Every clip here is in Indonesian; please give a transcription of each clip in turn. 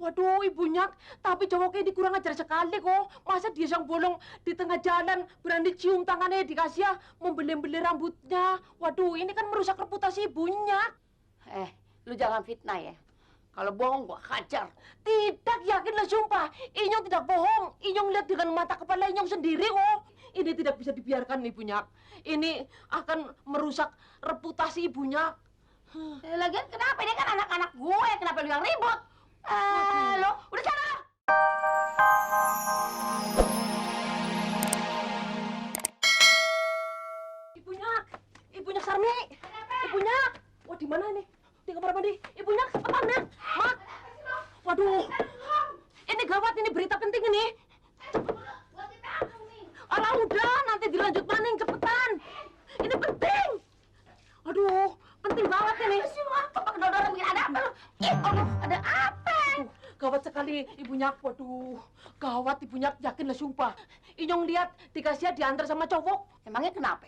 Waduh, ibunya, tapi cowoknya ini kurang ajar sekali kok. Masa dia yang bolong di tengah jalan, berani cium tangannya dikasih ya, membeli-beli rambutnya. Waduh, ini kan merusak reputasi ibunya. Lu jangan fitnah ya. Kalau bohong gua hajar. Tidak, yakinlah sumpah. Inyong tidak bohong. Inyong lihat dengan mata kepala Inyong sendiri kok. Ini tidak bisa dibiarkan ibunya. Ini akan merusak reputasi ibunya. Lagian kenapa? Ini kan anak-anak gue. Kenapa lu yang ribut? Lo udah sana. Ibunya Sarmi. Ibunya. Wah, di mana ini? Di kamar mandi. Ibunya, cepetan ya. Mak. Waduh. Ini gawat, ini berita penting ini. Alah udah, nanti dilanjut maning, cepetan. Ini penting. Aduh, penting banget ini. Papa kedodoran mungkin ada apa lu? Aduh, ada apa? Gawat sekali ibunya. Waduh, gawat ibunya, yakinlah sumpah. Inyong lihat dikasih diantar sama cowok. Emangnya kenapa?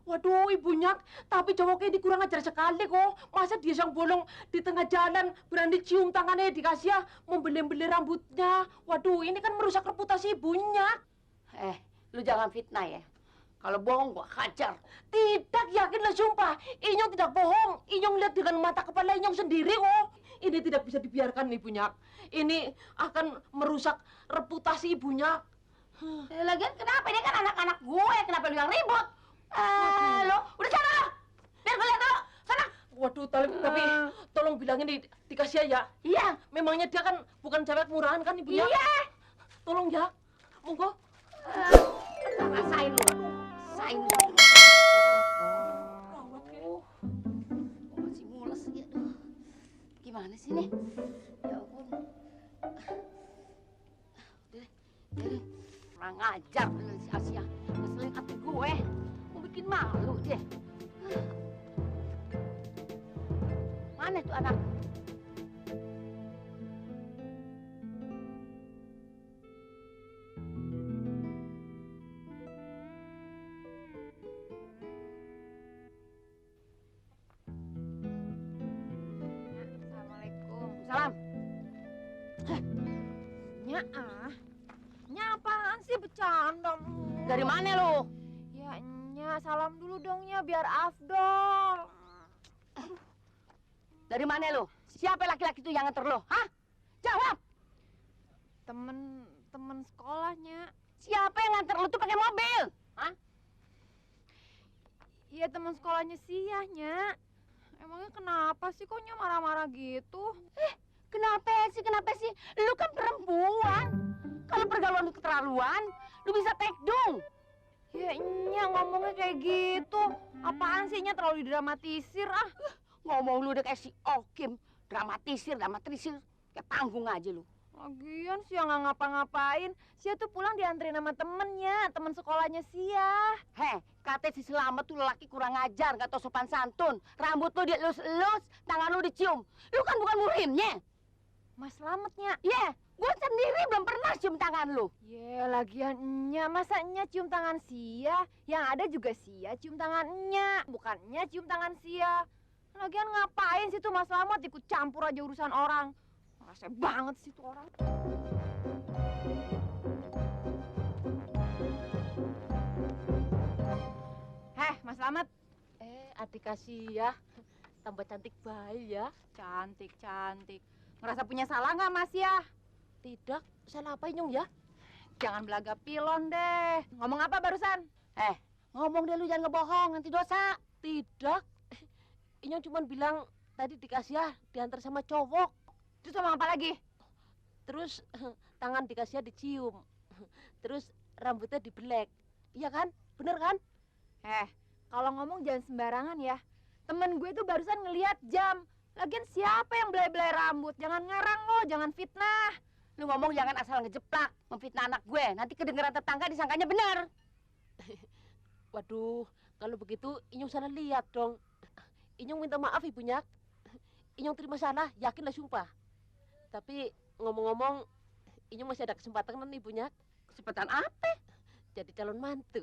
Waduh, ibunya, tapi cowoknya ini kurang ajar sekali kok. Masa dia yang bolong di tengah jalan, berani cium tangannya dikasih ya, membeli-beli rambutnya. Waduh, ini kan merusak reputasi ibunya. Lu jangan fitnah ya. Kalau bohong gua hajar. Tidak, yakinlah sumpah. Inyong tidak bohong. Inyong lihat dengan mata kepala Inyong sendiri kok. Ini tidak bisa dibiarkan ibunya. Ini akan merusak reputasi ibunya. Lagian kenapa? Ini kan anak-anak gue. Kenapa lu yang ribut? Lo udah sana. Biar gue lihat dulu. Sana. Waduh, tapi tolong bilangin dikasih ya. Iya. Memangnya dia kan bukan cewek murahan kan ibunya? Iya. Tolong ya. Monggo. Rasain lu. Rasain lu. Masih mules ya. Gimana sih nih? Ya ampun. Udah deh. Kurang ngajar lu si Asia. Ngeselin hati gue. Mau bikin malu deh. Mana tuh anak? Salam. Nya apaan sih bercanda? Dari mana lu? Ya, Nya salam dulu dong Nya biar afdol. Dari mana lu? Siapa laki-laki itu yang nganter lu? Hah? Jawab. Temen sekolahnya. Siapa yang nganter lu tuh pakai mobil? Hah? Iya temen sekolahnya Sia Nya. Emangnya kenapa sih kok Nya marah-marah gitu? Kenapa sih? Kenapa sih? Lu kan perempuan. Kalau pergaulan lu keterlaluan, lu bisa tekdung. Ya Nya ngomongnya kayak gitu. Apaan sih Nya terlalu didramatisir ah. Ngomong lu udah kayak si Okim. Dramatisir. Kayak panggung aja lu. Lagian Sia nggak ngapa-ngapain. Sia tuh pulang dianterin sama temennya, temen sekolahnya Sia. Katanya si Selamat tuh lelaki kurang ajar, nggak tau sopan santun. Rambut lu dielus-elus, tangan lu dicium. Lu kan bukan murimnya. Mas Slametnya. Gue sendiri belum pernah cium tangan lu. Lagian Nya, masa Nya cium tangan Sia? Yang ada juga Sia cium tangan Nya, bukan Nya cium tangan Sia. Lagian ngapain sih tuh Mas Slamet ikut campur aja urusan orang? Rasa banget sih tuh orang. Mas Slamet. Adik kasih ya. Tambah cantik bayi ya. Cantik. Ngerasa punya salah nggak Mas ya? Tidak, salah apa Inyong ya? Jangan belaga pilon deh. Ngomong apa barusan? Ngomong deh lu jangan ngebohong, nanti dosa. Tidak. Inyong cuma bilang tadi dikasih ya diantar sama cowok. Terus ngomong apa lagi? Terus tangan dikasih ya dicium. Terus rambutnya dibelek. Iya kan? Bener kan? Kalau ngomong jangan sembarangan ya. Temen gue tuh barusan ngelihat jam. Lagian siapa yang belai-belai rambut? Jangan ngarang lo, jangan fitnah. Lu ngomong jangan asal ngejeplak, memfitnah anak gue. Nanti kedengeran tetangga disangkanya benar. Waduh, kalau begitu Inyong salah lihat dong. Inyong minta maaf ibunya. Inyong terima salah, yakinlah sumpah. Tapi ngomong-ngomong, Inyong masih ada kesempatan kan ibunya? Kesempatan apa? Jadi calon mantu.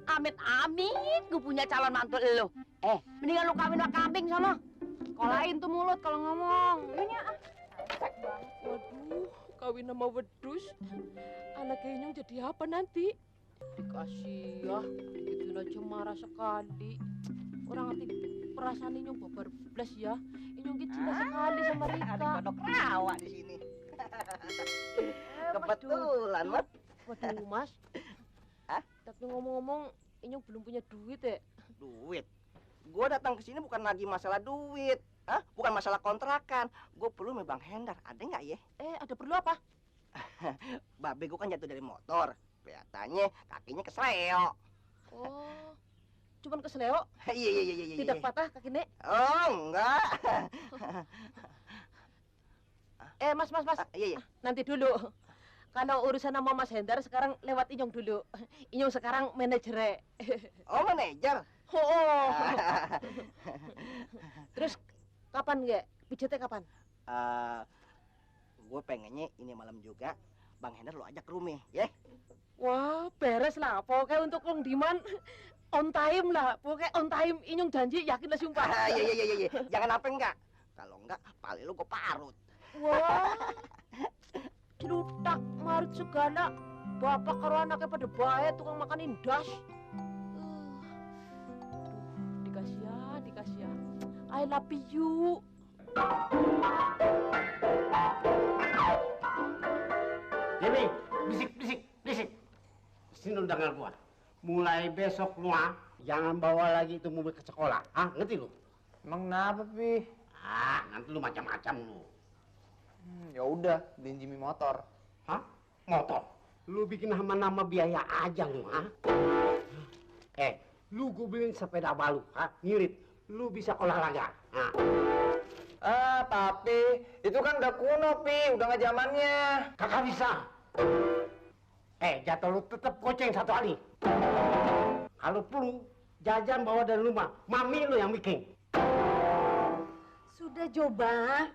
Amit-amit gue punya calon mantu lo. Mendingan lu kawin sama kambing sono. Sekolahin tuh mulut kalau ngomong. Ini brengsek banget. Waduh, kawin sama wedus. Anaknya Inyong jadi apa nanti? Dikasih ya, digituin aja marah sekali. Orang ngerti perasaan Inyong babar blas ya. Inyong ki cinta sekali sama Ada Rika. kodok rawa di sini. Kebetulan, Mat. Waduh, Mas. Hah? Tapi ngomong-ngomong, Inyong belum punya duit ya? Duit. Gua datang ke sini bukan lagi masalah duit. Hah? Bukan masalah kontrakan. Gue perlu sama Bang Hendar. Ada nggak ya? Ada perlu apa? Babe gue kan jatuh dari motor. Kelihatannya kakinya kesleo. Oh, cuman kesleo, Iya, iya, iya, iya. tidak patah kaki Nek. Oh, enggak. Mas. Iya, iya. Nanti dulu. Kalau urusan sama Mas Hendar sekarang lewat Inyong dulu. Inyong sekarang manajernya. Oh, manajer. Oh. Terus kapan nggak? Pijetnya kapan? Gue pengennya ini malam juga Bang Hendar lo ajak ke rumah, ya? Wah, beres lah. Pokoknya untuk Long Diman on time lah. Pokoknya on time. Inyong janji, yakin lah sumpah. Iya, iya, iya, iya. Jangan apa enggak. Kalau enggak, pali lu gue parut. Wah, celutak marut segala. Bapak karo anaknya pada baik tukang makanin das. Dikasih ya. I love you. Jimmy, bisik. Sini lu dengar gua. Mulai besok lu jangan bawa lagi itu mobil ke sekolah. Ngerti lu? Emang kenapa, Pi? Nanti lu macam-macam lu. Ya udah, beliin Jimmy motor. Motor. Lu bikin nama-nama biaya aja lu, lu gua beliin sepeda baru, ngirit. Lu bisa olahraga. Tapi itu kan udah kuno, Pi. Udah nggak zamannya. Kakak bisa. Jatuh lu tetap goceng satu hari. Kalau perlu, jajan bawa dari rumah. Mami lu yang bikin. Sudah coba.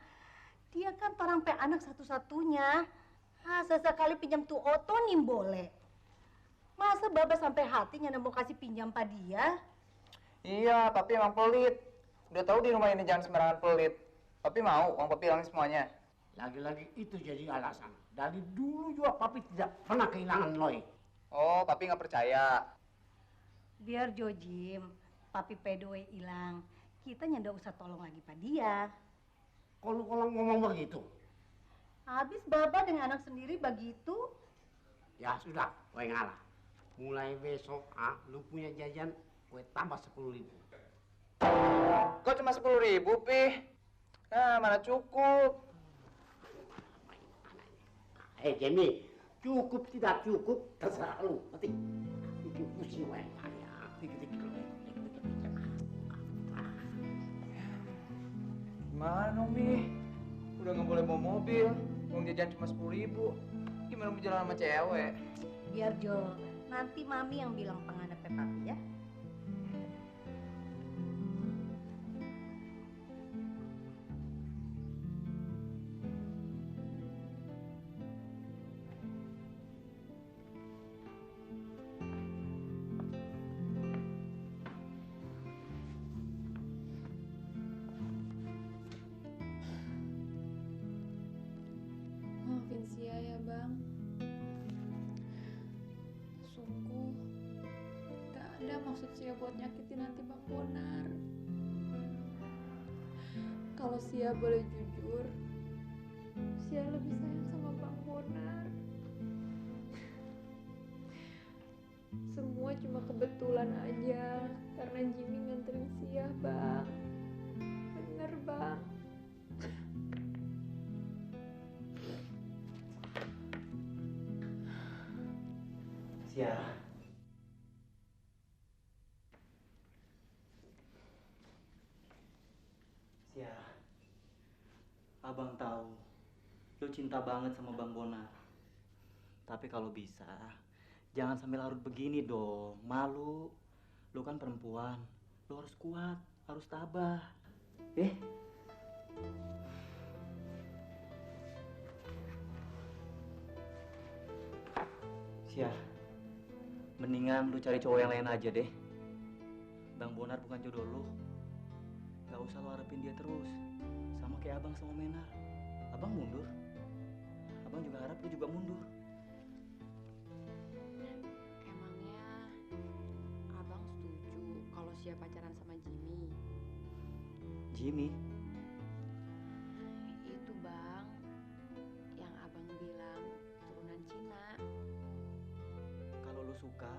Dia kan orang pe anak satu-satunya. Sesekali pinjam tuh oto nih boleh. Masa Baba sampai hatinya mau kasih pinjam pa dia? Iya, Papi emang pelit. Udah tahu di rumah ini jangan sembarangan pelit. Papi mau uang Papi hilangin semuanya. Lagi-lagi itu jadi alasan. Dari dulu juga Papi tidak pernah kehilangan Loy. Oh, Papi nggak percaya. Biar Jojim, papi pedoe hilang. Kita nggak usah tolong lagi pa dia. Kalau ngomong begitu, Habis Baba dengan anak sendiri begitu. ya sudah, gue ngalah. Mulai besok, lu punya jajan, gue tambah 10.000. Kok cuma 10.000, Pi? Nah, mana cukup. Jamie, cukup tidak cukup, terserah lu. Nanti bikin pusing gue. Gimana dong, Mi? Udah nggak boleh bawa mobil. Uang jajan cuma 10.000. Gimana mau jalan sama cewek? Biar Jo, nanti Mami yang bilang pengadap papi ya. Maafin Sia ya Bang. Sungguh gak ada maksud Sia buat nyakitin hati Bang Bonar. Kalau Sia boleh jujur, Sia lebih sayang sama Bang Bonar. Semua cuma kebetulan aja karena Jimmy nganterin Sia, Bang. Bener, Bang. Sia. Sia. Abang tahu lu cinta banget sama Bang Bonar. Tapi kalau bisa, jangan sampai larut begini dong. Malu. Lu kan perempuan. Lu harus kuat, harus tabah. Sia. Mendingan lu cari cowok yang lain aja deh. Bang Bonar bukan jodoh lu. Gak usah lu harapin dia terus. Sama kayak abang sama Menar. Abang mundur. Abang juga harap lu juga mundur. Emangnya abang setuju kalau Sia pacaran sama Jimmy? Jimmy, Itu bang, yang abang bilang turunan Cina. kalau lu suka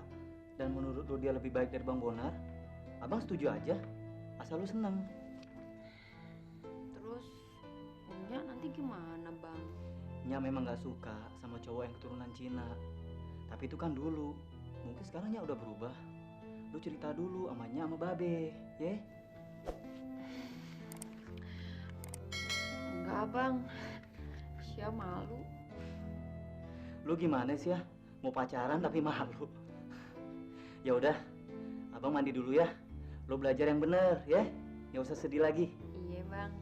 dan menurut lu dia lebih baik dari Bang Bonar, abang setuju aja. Asal lu seneng. Terus Nya nanti gimana bang? Nya memang gak suka sama cowok yang keturunan Cina. Tapi itu kan dulu. Mungkin sekarang Nya udah berubah. Lu cerita dulu sama Nya sama Babe, ya? Enggak bang, Sia malu. Lu gimana sih ya? Mau pacaran tapi malu. Ya udah, abang mandi dulu ya. Lu belajar yang bener ya. Nggak usah sedih lagi. Iya bang.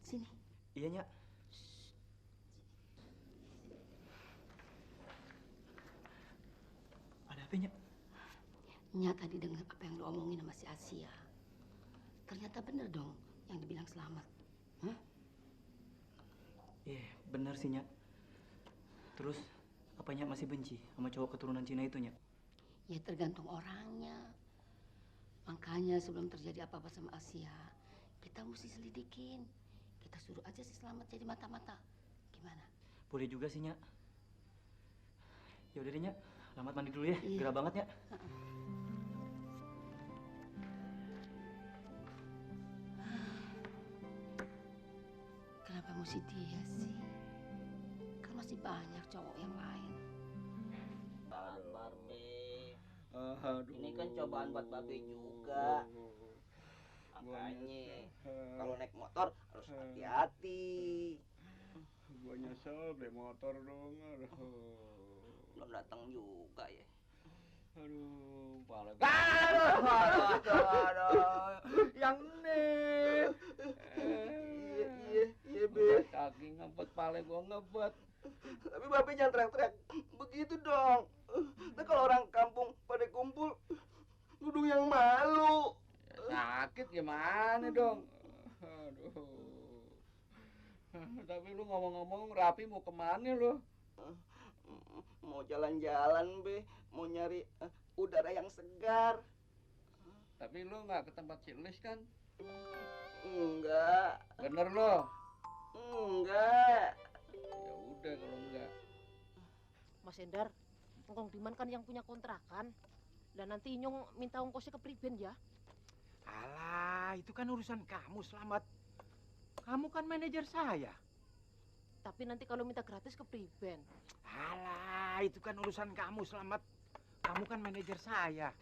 Sini. Iya Nya. Ada apa Nya? Nya tadi dengar apa yang lu omongin sama si Asia. Ternyata bener dong yang dibilang Selamat. Hah? Iya bener sih Nya. Terus apa Nya masih benci sama cowok keturunan Cina itu Nya? Ya tergantung orangnya. Makanya sebelum terjadi apa-apa sama Asia, kita mesti selidikin. Kita suruh aja si Selamat jadi mata-mata. Gimana? Boleh juga sih Nya. Ya udah deh Nya, selamat mandi dulu ya. Iya. Gerah banget Nya. Kenapa mesti dia sih? Kan masih banyak cowok yang lain. Sabar, Be. Ini kan cobaan buat Babe juga. Makanya kalau naik motor harus hati-hati. Gua nyesel beli motor dong. Belum datang juga ya. Aduh, pala gue. Aduh. Yang ini. Iya, Be. Kaki ngebet, pala gue ngebet. Tapi Babe jangan teriak-teriak begitu dong. Nah kalau orang kampung pada kumpul, duduk yang malu. Sakit gimana dong? Aduh. Tapi lu ngomong-ngomong Rapi mau kemana lu? Mau jalan-jalan, Be. Mau nyari udara yang segar. Tapi lu nggak ke tempat si Elis kan? Enggak. Bener lo? Enggak. Ya udah kalau enggak. Mas Endar, Ngkong Diman kan yang punya kontrakan. Dan nanti Inyong minta ongkosnya ke priben ya. Alah, itu kan urusan kamu, Selamat. Kamu kan manajer saya. Tapi nanti kalau minta gratis ke priben. Alah, itu kan urusan kamu, Selamat. Kamu kan manajer saya.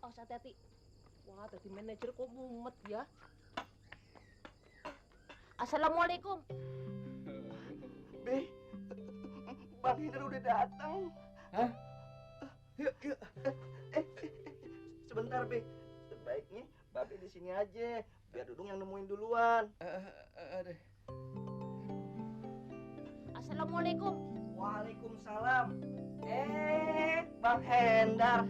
Oh, hati-hati. Wah, tadi manajer kok mumet ya. Assalamualaikum. Be, Bang Hendra udah datang. Hah? Yuk. Sebentar, Be. Sebaiknya Babe di sini aja, biar Dudung yang nemuin duluan. Deh. Assalamualaikum. Waalaikumsalam. Bang Hendar.